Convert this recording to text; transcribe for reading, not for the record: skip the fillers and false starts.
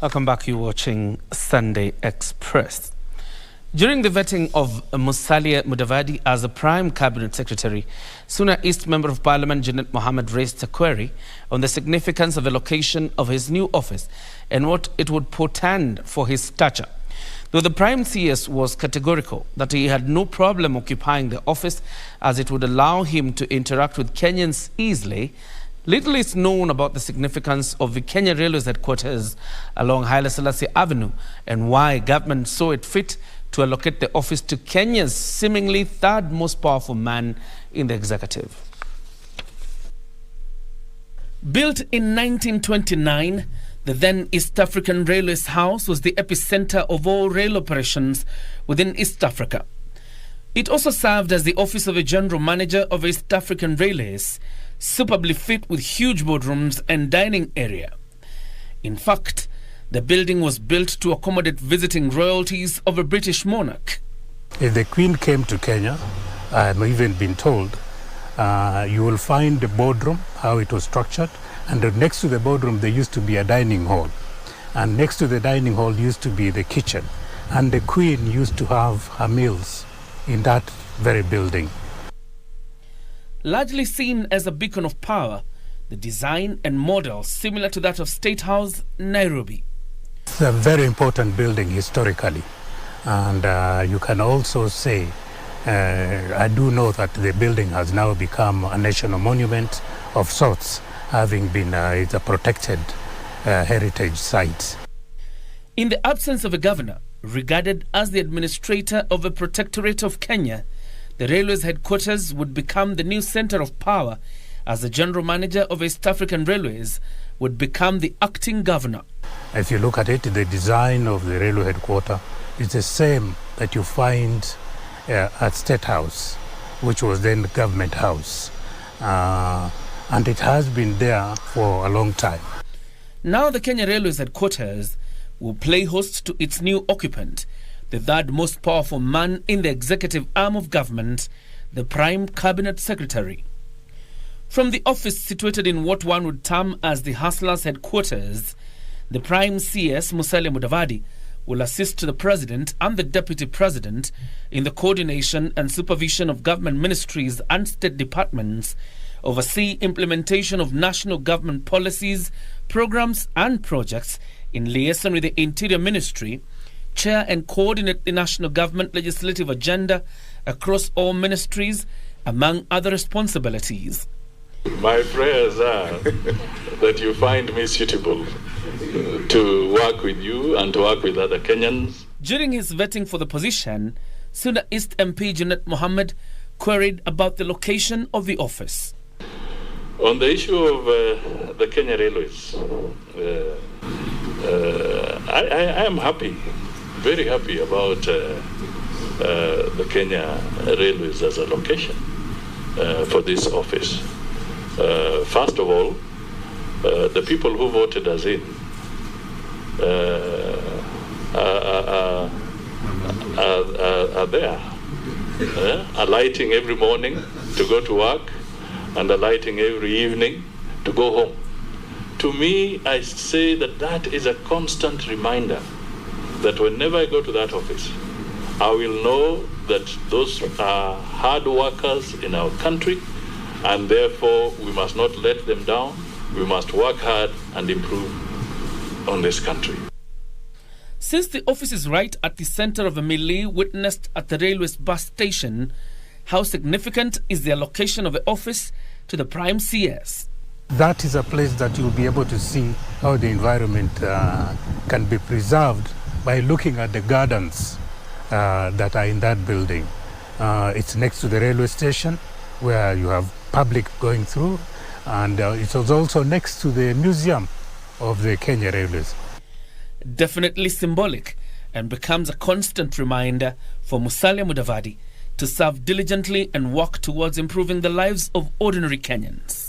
Welcome back. You're watching Sunday Express. During the vetting of Musalia Mudavadi as a Prime Cabinet Secretary, Suna East Member of Parliament Junet Mohamed raised a query on the significance of the location of his new office and what it would portend for his stature. Though the Prime CS was categorical that he had no problem occupying the office as it would allow him to interact with Kenyans easily, little is known about the significance of the Kenya Railways headquarters along Haile Selassie Avenue and why government saw it fit to allocate the office to Kenya's seemingly third most powerful man in the executive. Built in 1929, the then East African Railways House was the epicenter of all rail operations within East Africa. It also served as the office of a general manager of East African Railways, superbly fit with huge boardrooms and dining area. In fact, the building was built to accommodate visiting royalties of a British monarch. If the Queen came to Kenya, I have even been told, you will find the boardroom, how it was structured, and next to the boardroom there used to be a dining hall. And next to the dining hall used to be the kitchen. And the Queen used to have her meals in that very building. Largely seen as a beacon of power, the design and model similar to that of State House, Nairobi. It's a very important building historically, and you can also say, I do know that the building has now become a national monument of sorts, having been it's a protected heritage site. In the absence of a governor, regarded as the administrator of a protectorate of Kenya, the railways headquarters would become the new center of power, as the general manager of East African Railways would become the acting governor. If you look at it, the design of the railway headquarters is the same that you find at State House, which was then Government House. And it has been there for a long time. Now the Kenya Railways headquarters will play host to its new occupant, the third most powerful man in the executive arm of government, the Prime Cabinet Secretary. From the office situated in what one would term as the Hustlers' headquarters, the Prime CS, Musalia Mudavadi, will assist the President and the Deputy President in the coordination and supervision of government ministries and state departments, oversee implementation of national government policies, programs and projects in liaison with the Interior Ministry, chair and coordinate the national government legislative agenda across all ministries, among other responsibilities. My prayers are that you find me suitable to work with you and to work with other Kenyans. During his vetting for the position, Suna East MP Junet Mohamed queried about the location of the office. On the issue of the Kenya Railways, I am happy, very happy about the Kenya Railways as a location for this office. First of all, the people who voted us in are there, alighting every morning to go to work and alighting every evening to go home. To me, I say that that is a constant reminder that whenever I go to that office, I will know that those are hard workers in our country, and therefore we must not let them down. We must work hard and improve on this country. Since the office is right at the center of a melee witnessed at the railway's bus station, how significant is the allocation of the office to the Prime CS? That is a place that you'll be able to see how the environment can be preserved by looking at the gardens that are in that building. It's next to the railway station where you have public going through, and it was also next to the museum of the Kenya Railways. Definitely symbolic, and becomes a constant reminder for Musalia Mudavadi to serve diligently and work towards improving the lives of ordinary Kenyans.